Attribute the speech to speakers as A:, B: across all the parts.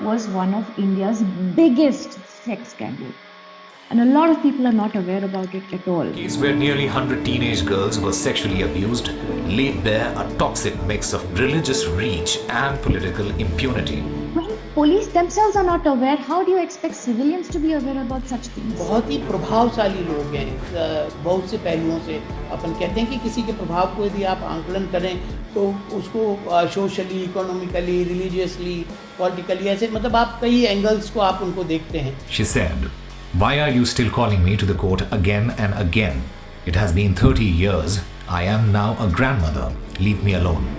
A: was one of India's biggest sex scandal. And a lot of people are not aware about it at all.
B: Case where nearly 100 teenage girls were sexually abused laid bare a toxic mix of religious reach and political impunity.
A: When police themselves are not aware, how do you expect civilians to be aware about such things?
C: बहुत ही प्रभावशाली लोग हैं बहुत से पहलुओं से। अपन कहते हैं कि किसी के प्रभाव को यदि आप आंकलन करें तो उसको सोशली, इकोनॉमिकली, रिलीजियसली, पॉलिटिकली, ऐसे मतलब आप कई एंगल्स को आप उनको देखते हैं।
B: She said, "Why are you still calling me to the court again and again? It has been 30 years. I am now a grandmother. Leave me alone."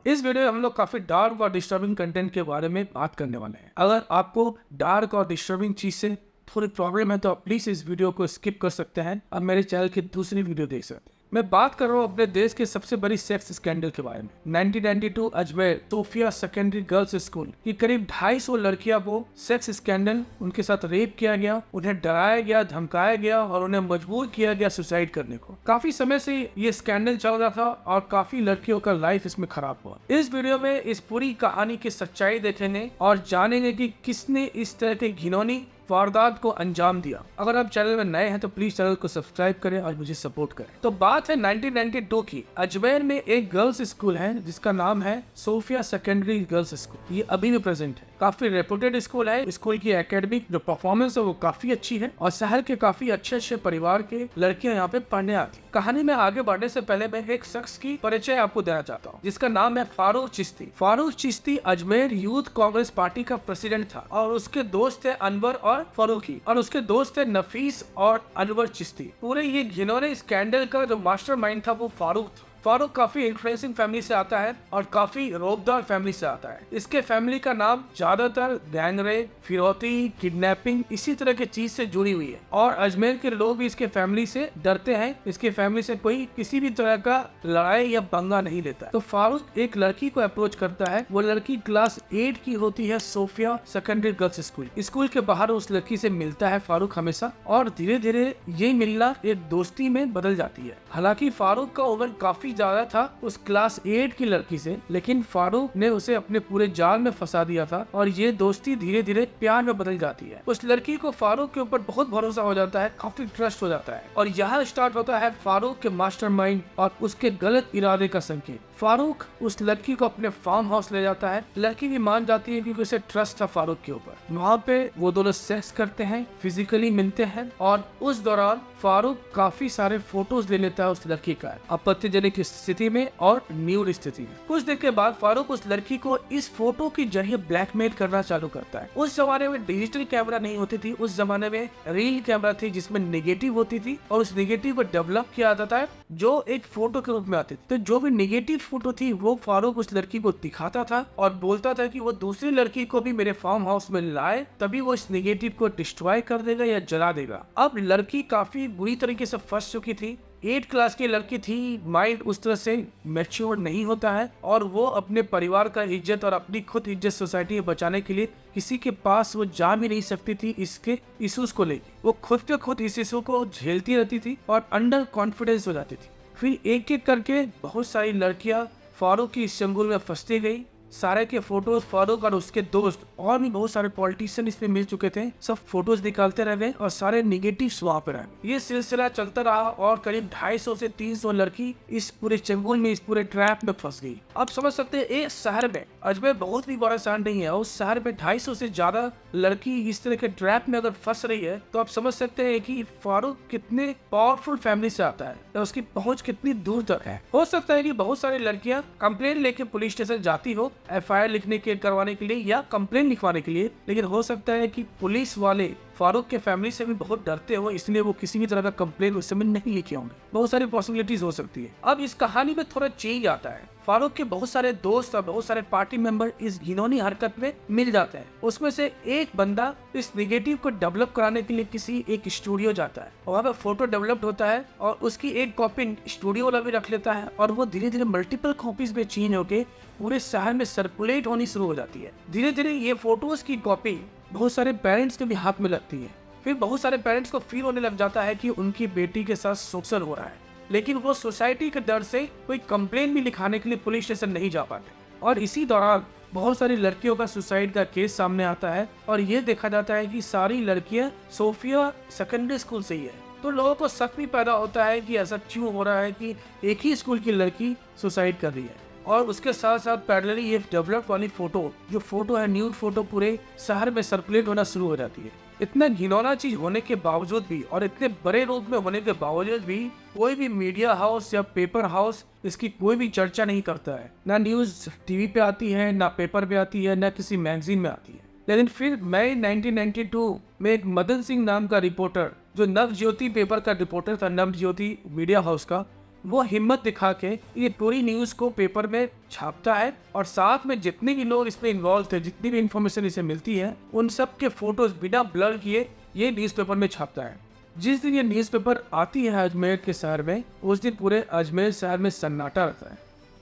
D: इस वीडियो में हम लोग काफी डार्क और डिस्टर्बिंग कंटेंट के बारे में बात करने वाले हैं। अगर आपको डार्क और डिस्टर्बिंग चीज से थोड़ी प्रॉब्लम है तो आप प्लीज इस वीडियो को स्किप कर सकते हैं और मेरे चैनल की दूसरी वीडियो देख सकते हैं। मैं बात कर रहा हूँ अपने देश के सबसे बड़ी सेक्स स्कैंडल के बारे में। 1992 Ajmer Sophia secondary girls school की करीब 250 लड़कियां को सेक्स स्कैंडल, उनके साथ रेप किया गया, उन्हें डराया गया, धमकाया गया और उन्हें मजबूर किया गया सुसाइड करने को। काफी समय से ये स्कैंडल चल रहा था और काफी लड़कियों का लाइफ इसमें खराब हुआ। इस वीडियो में इस पूरी कहानी की सच्चाई देखेंगे और जानेंगे कि किसने इस तरह की घिनौनी वारदात को अंजाम दिया। अगर आप चैनल में नए हैं तो प्लीज चैनल को सब्सक्राइब करें और मुझे सपोर्ट करें। तो बात है 1992 की। अजमेर में एक गर्ल्स स्कूल है जिसका नाम है सोफिया सेकेंडरी गर्ल्स स्कूल। ये अभी भी प्रेजेंट है। काफी रेपुटेड स्कूल है। स्कूल की एकेडमिक जो परफॉर्मेंस है वो काफी अच्छी है और शहर के काफी अच्छे परिवार के लड़कियां यहाँ पे पढ़ने आती। कहानी में आगे बढ़ने से पहले मैं एक शख्स की परिचय आपको देना चाहता हूँ जिसका नाम है फारूक चिश्ती। फारूक चिश्ती अजमेर यूथ कांग्रेस पार्टी का प्रेसिडेंट था और उसके दोस्त थे अनवर और फारूकी और उसके दोस्त थे नफीस और अनवर चिश्ती। पूरे ये घिनौने स्कैंडल का जो मास्टरमाइंड था वो फारूक था। फारूक काफी इन्फ्लुएंसिंग फैमिली से आता है और काफी रौबदार फैमिली से आता है। इसके फैमिली का नाम ज्यादातर गैंगरेप, फिरौती, किडनैपिंग इसी तरह की चीज से जुड़ी हुई है और अजमेर के लोग भी इसके फैमिली से डरते हैं। इसके फैमिली से कोई किसी भी तरह का लड़ाई या पंगा नहीं लेता। तो फारूक एक लड़की को अप्रोच करता है। वो लड़की क्लास 8 की होती है, Sophia secondary girls school. School के बाहर उस लड़की से मिलता है फारूक हमेशा और धीरे धीरे ये मिलना एक दोस्ती में बदल जाती है। हालांकि फारूक का उम्र काफी ज्यादा था उस क्लास 8 की लड़की से, लेकिन फारूक ने उसे अपने पूरे जाल में फंसा दिया था और ये दोस्ती धीरे धीरे प्यार में बदल जाती है। उस लड़की को फारूक के ऊपर बहुत भरोसा हो जाता है, काफी ट्रस्ट हो जाता है और यहाँ स्टार्ट होता है फारूक के मास्टरमाइंड और उसके गलत इरादे का संकेत। फारूक उस लड़की को अपने फार्म हाउस ले जाता है। लड़की भी मान जाती है क्योंकि उसे ट्रस्ट था फारूक के ऊपर। वहाँ पे वो दोनों सेक्स करते हैं, फिजिकली मिलते हैं और उस दौरान फारूक काफी सारे फोटोज ले लेता है उस लड़की का आपत्तिजनक स्थिति में और न्यूड स्थिति में। कुछ देर के बाद फारूक उस लड़की को इस फोटो के जरिए ब्लैकमेल करना चालू करता है। उस जमाने में डिजिटल कैमरा नहीं होती थी, उस जमाने में रील कैमरा थी जिसमें नेगेटिव होती थी और उस नेगेटिव को डेवलप किया जाता है जो एक फोटो के रूप में आती थी। तो जो भी नेगेटिव फोटो थी वो फारूक उस लड़की को दिखाता था और बोलता था कि वो दूसरी लड़की को भी मेरे फार्म हाउस में लाए, तभी वो इस नेगेटिव को डिस्ट्रॉय कर देगा या जला देगा। अब लड़की काफी बुरी तरीके से फंस चुकी थी। 8 क्लास की लड़की थी, माइंड उस तरह से मैच्योर नहीं होता है और वो अपने परिवार का इज्जत और अपनी खुद इज्जत सोसाइटी में बचाने के लिए किसी के पास वो जा भी नहीं सकती थी। इसके इश्यूज को लेकर वो खुद के खुद इस इशू को झेलती रहती थी और अंडर कॉन्फिडेंस हो जाती थी। फिर एक एक करके बहुत सारी लड़कियां फारूक की इस चंगुल में फंसती गई। सारे के फोटोज फारूक और उसके दोस्त और भी बहुत सारे पॉलिटिशियन इसमें मिल चुके थे, सब फोटोज निकालते रह गए और सारे निगेटिव वहां पे रहे। ये सिलसिला चलता रहा और करीब 250 से 300 लड़की इस पूरे चंगुल में, इस पूरे ट्रैप में फंस गई। आप समझ सकते हैं एक शहर में, अजमेर बहुत भी बड़ा शहर नहीं है, उस शहर में 250 से ज्यादा लड़की इस तरह के ट्रैप में अगर फंस रही है तो आप समझ सकते हैं कि फारूक कितने पावरफुल फैमिली से आता है तो उसकी पहुंच कितनी दूर तक है। हो सकता है कि बहुत सारी लड़कियां कंप्लेन लेके पुलिस स्टेशन जाती हो FIR लिखने के करवाने के लिए या कंप्लेन लिखवाने के लिए, लेकिन हो सकता है कि पुलिस वाले फारूक के फैमिली से भी बहुत डरते हो, इसलिए वो किसी भी तरह का कंप्लेन उस समय नहीं लिखे होंगे। बहुत सारी पॉसिबिलिटीज हो सकती है। अब इस कहानी में थोड़ा चेंज आता है। फारूक के बहुत सारे दोस्त और बहुत सारे पार्टी मेंबर इस घिनौनी हरकत में मिल जाते हैं। उसमें से एक बंदा इस नेगेटिव को डेवलप कराने के लिए किसी एक स्टूडियो जाता है। वहाँ पे फोटो डेवलप्ड होता है और उसकी एक कॉपी स्टूडियो वाला भी रख लेता है और वो धीरे धीरे मल्टीपल कॉपीज में चेंज होके पूरे शहर में सर्कुलेट होनी शुरू हो जाती है। धीरे धीरे ये फोटोज की कॉपी बहुत सारे पेरेंट्स के भी हाथ में लगती है। फिर बहुत सारे पेरेंट्स को फील होने लग जाता है कि उनकी बेटी के साथ शोषण हो रहा है। लेकिन वो सोसाइटी के डर से कोई कंप्लेन भी लिखाने के लिए पुलिस स्टेशन नहीं जा पाते। और इसी दौरान बहुत सारी लड़कियों का सुसाइड का केस सामने आता है और ये देखा जाता है कि सारी लड़कियां सोफिया सेकेंडरी स्कूल से ही है। तो लोगों को शक भी पैदा होता है कि ऐसा क्यों हो रहा है कि एक ही स्कूल की लड़की सुसाइड कर रही है। और उसके साथ साथ पैरेलली ये डेवलप वाली फोटो, जो फोटो है न्यूड फोटो, पूरे शहर में सर्कुलेट होना शुरू हो जाती है। इतना घिनौना चीज होने के बावजूद भी और इतने बड़े रूप में होने के बावजूद भी कोई भी मीडिया हाउस या पेपर हाउस इसकी कोई भी चर्चा नहीं करता है। ना न्यूज टीवी पे आती है, ना पेपर पे आती है, ना किसी मैगजीन में आती है। लेकिन फिर मई 1992 में एक मदन सिंह नाम का रिपोर्टर, जो नवज्योति पेपर का रिपोर्टर था, नवज्योति मीडिया हाउस का, वो हिम्मत दिखा के ये पूरी न्यूज को पेपर में छापता है और साथ में जितने भी लोग इसमें इन्वॉल्व थे, जितनी भी इंफॉर्मेशन इसे मिलती है, उन सब के फोटोज बिना ब्लर किए ये न्यूज़पेपर में छापता है। जिस दिन ये न्यूज़पेपर आती है अजमेर के शहर में, उस दिन पूरे अजमेर शहर में सन्नाटा रहता है।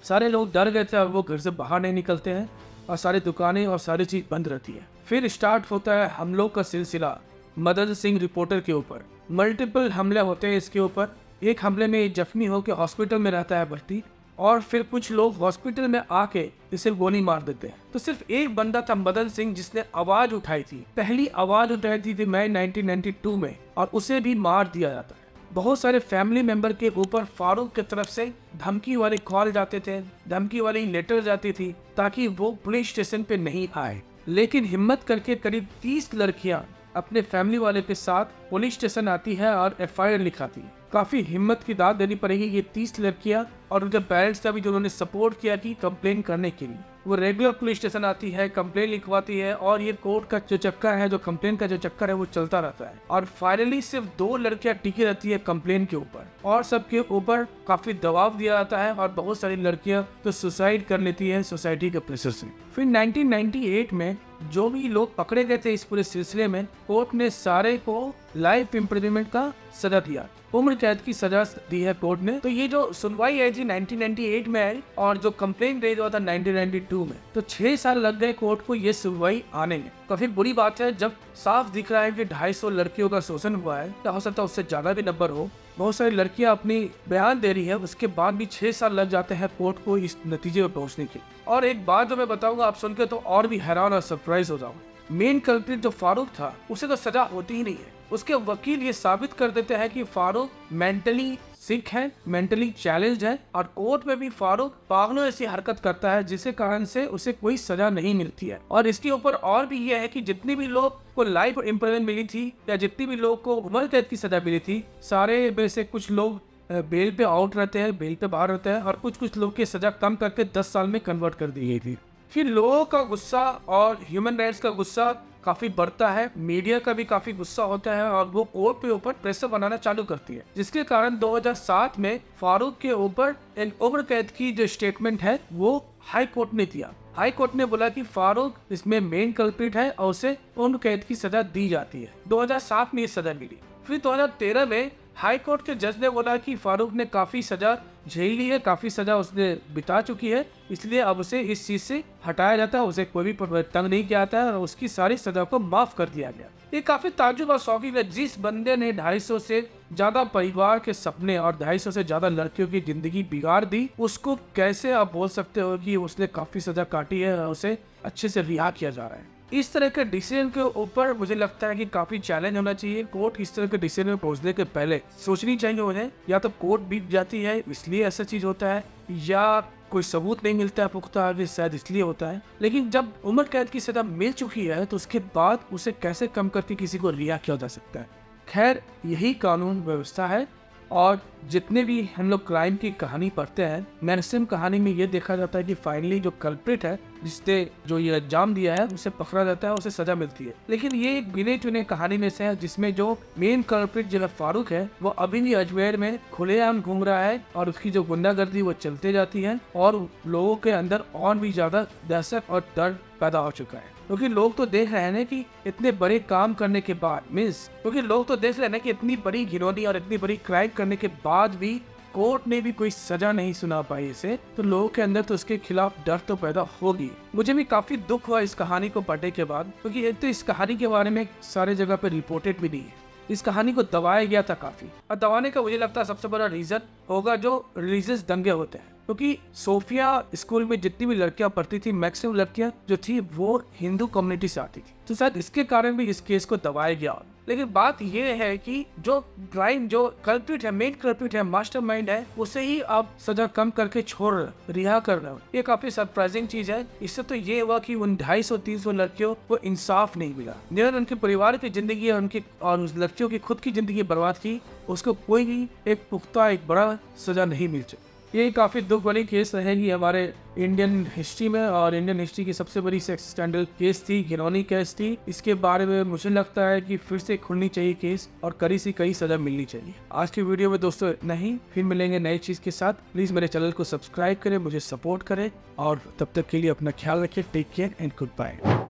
D: सारे लोग डर गए थे और वो घर से बाहर नहीं निकलते हैं और सारी दुकानें और सारी चीज़ बंद रहती है। फिर स्टार्ट होता है हमलों का सिलसिला मदन सिंह रिपोर्टर के ऊपर। मल्टीपल हमले होते हैं इसके ऊपर। एक हमले में जख्मी होकर हॉस्पिटल में रहता है भर्ती और फिर कुछ लोग हॉस्पिटल में आके इसे गोली मार देते हैं। तो सिर्फ एक बंदा था मदन सिंह जिसने आवाज उठाई थी, पहली आवाज उठाई थी मई 1992 में, और उसे भी मार दिया जाता है। बहुत सारे फैमिली मेंबर के ऊपर फारूक की तरफ से धमकी वाले कॉल जाते थे, धमकी वाली लेटर जाती थी ताकि वो पुलिस स्टेशन पे नहीं आए। लेकिन हिम्मत करके करीब 30 लड़कियां अपने फैमिली वाले के साथ पुलिस स्टेशन आती है और FIR लिखाती है। काफी हिम्मत की दाद देनी पड़ेगी ये 30 लड़कियां और उनके पेरेंट्स का भी, जो उन्होंने सपोर्ट किया कि कंप्लेन करने के लिए। वो रेगुलर पुलिस स्टेशन आती है, कंप्लेन लिखवाती है और ये कोर्ट का जो चक्कर है, जो कंप्लेन का जो चक्कर है, वो चलता रहता है। और फाइनली सिर्फ 2 लड़कियां टिकी रहती है कंप्लेन के ऊपर और सबके ऊपर काफी दबाव दिया जाता है और बहुत सारी लड़कियां तो सुसाइड कर लेती है सोसाइटी के प्रेशर से। फिर 1998 में जो भी लोग पकड़े गए थे इस पूरे सिलसिले में, कोर्ट ने सारे को लाइफ इम्प्रिजनमेंट का सजा दिया, उम्र कैद की सजा दी है कोर्ट ने। तो ये जो सुनवाई आई थी 1998 में आई और जो कंप्लेन रेज हुआ था 1992 में, तो 6 साल लग गए कोर्ट को ये सुनवाई आने में। काफी बुरी बात है जब साफ दिख रहा है कि 250 लड़कियों का शोषण हुआ है, तो हो सकता है उससे ज्यादा भी नंबर हो। बहुत सारी लड़कियां अपनी बयान दे रही है, उसके बाद भी 6 साल लग जाते हैं कोर्ट को इस नतीजे पर पहुंचने के। और एक बात जो मैं बताऊंगा, आप सुनकर तो और भी हैरान और सरप्राइज हो जाओगे। मेन कल्प्रिट जो फारूक था, उसे तो सजा होती ही नहीं है। उसके वकील ये साबित कर देते हैं कि फारूक मेंटली सिक है, मेंटली चैलेंज्ड है और कोर्ट में भी फारूक पागलों ऐसी हरकत करता है जिसके कारण से उसे कोई सजा नहीं मिलती है। और इसके ऊपर और भी यह है कि जितने भी लोग को लाइफ इम्प्रिजनमेंट मिली थी या जितनी भी लोग को उम्र कैद की सजा मिली थी, सारे में से कुछ लोग बेल पे आउट रहते हैं, बेल पे बाहर रहते हैं और कुछ लोग की सजा कम करके 10 साल में कन्वर्ट कर दी गई थी। फिर लोगों का गुस्सा और ह्यूमन राइट्स का गुस्सा काफी बढ़ता है, मीडिया का भी काफी गुस्सा होता है और वो कोर्ट के ऊपर प्रेशर बनाना चालू करती है, जिसके कारण 2007 में फारूक के ऊपर एक उम्र कैद की जो स्टेटमेंट है वो हाई कोर्ट ने दिया। हाई कोर्ट ने बोला कि फारूक इसमें मेन कल्प्रिट है और उसे उम्र कैद की सजा दी जाती है। 2007 में ये सजा मिली। फिर 2013 में हाई कोर्ट के जज ने बोला कि फारूक ने काफी सजा झेल ली है, काफी सजा उसने बिता चुकी है, इसलिए अब उसे इस चीज से हटाया जाता है, उसे कोई भी तंग नहीं किया जाता है और उसकी सारी सजा को माफ कर दिया गया। ये काफी ताज्जुब और शौकीन है। जिस बंदे ने 250 से ज्यादा परिवार के सपने और 250 से ज्यादा लड़कियों की जिंदगी बिगाड़ दी, उसको कैसे आप बोल सकते हो कि उसने काफी सजा काटी है और उसे अच्छे से रिहा किया जा रहा है। इस तरह के डिसीजन के ऊपर मुझे लगता है कि काफी चैलेंज होना चाहिए। कोर्ट इस तरह के डिसीजन में पहुंचने के पहले सोचनी चाहिए उन्हें, या तो कोर्ट बीत जाती है इसलिए ऐसा चीज होता है, या कोई सबूत नहीं मिलता है पुख्ता, शायद इसलिए होता है। लेकिन जब उम्र कैद की सजा मिल चुकी है तो उसके बाद उसे कैसे कम करके किसी को रिहा किया जा सकता है। खैर, यही कानून व्यवस्था है। और जितने भी हम लोग क्राइम की कहानी पढ़ते हैं, मैक्सिमम कहानी में ये देखा जाता है कि फाइनली जो कल्प्रिट है, जिसने जो ये अंजाम दिया है, उसे पकड़ा जाता है, उसे सजा मिलती है। लेकिन ये एक गिने चुने कहानी में से है जिसमें जो मेन कल्प्रिट जो फारूक है, वो अभी भी अजमेर में खुलेआम घूम रहा है और उसकी जो गुंडागर्दी वो चलते जाती है और लोगों के अंदर और भी ज्यादा दहशत और डर पैदा हो चुका है। क्योंकि लोग तो देख रहे हैं कि इतने बड़े काम करने के बाद क्योंकि लोग तो देख रहे हैं कि इतनी बड़ी घिनौनी और इतनी बड़ी क्राइम करने के बाद भी कोर्ट ने भी कोई सजा नहीं सुना पाई इसे, तो लोगों के अंदर तो उसके खिलाफ डर तो पैदा होगी। मुझे भी काफी दुख हुआ इस कहानी को पढ़ने के बाद, क्योंकि एक तो इस कहानी के बारे में सारे जगह पे रिपोर्टेड भी नहीं है। इस कहानी को दबाया गया था काफी, और दबाने का मुझे लगता है सबसे बड़ा रीजन होगा जो रिलीजियस दंगे होते हैं, क्योंकि सोफिया स्कूल में जितनी भी लड़कियां पढ़ती थी, मैक्सिमम लड़कियां जो थी वो हिंदू कम्युनिटी से आती थी, तो शायद इसके कारण भी इस केस को दबाया गया। लेकिन बात यह है कि जो क्राइम, जो कल्प्रिट है, मेन कल्प्रिट है, मास्टरमाइंड है, उसे ही आप सजा कम करके छोड़ रिहा कर रहे हो। ये काफी सरप्राइजिंग चीज है। इससे तो ये हुआ कि उन 250-300 लड़कियों को इंसाफ नहीं मिला, जिन्होंने उनके परिवार की जिंदगी और उस लड़कियों की खुद की जिंदगी बर्बाद की, उसको कोई भी एक पुख्ता, एक बड़ा सजा नहीं मिल सकी। ये काफ़ी दुख वाली केस रहेगी हमारे इंडियन हिस्ट्री में, और इंडियन हिस्ट्री की सबसे बड़ी सेक्स स्कैंडल केस थी, घिनौनी केस थी। इसके बारे में मुझे लगता है कि फिर से खुलनी चाहिए केस, और कड़ी से कड़ी सजा मिलनी चाहिए। आज की वीडियो में दोस्तों इतना ही, फिर मिलेंगे नई चीज़ के साथ। प्लीज़ मेरे चैनल को सब्सक्राइब करें, मुझे सपोर्ट करें, और तब तक के लिए अपना ख्याल रखें। Take care and good bye.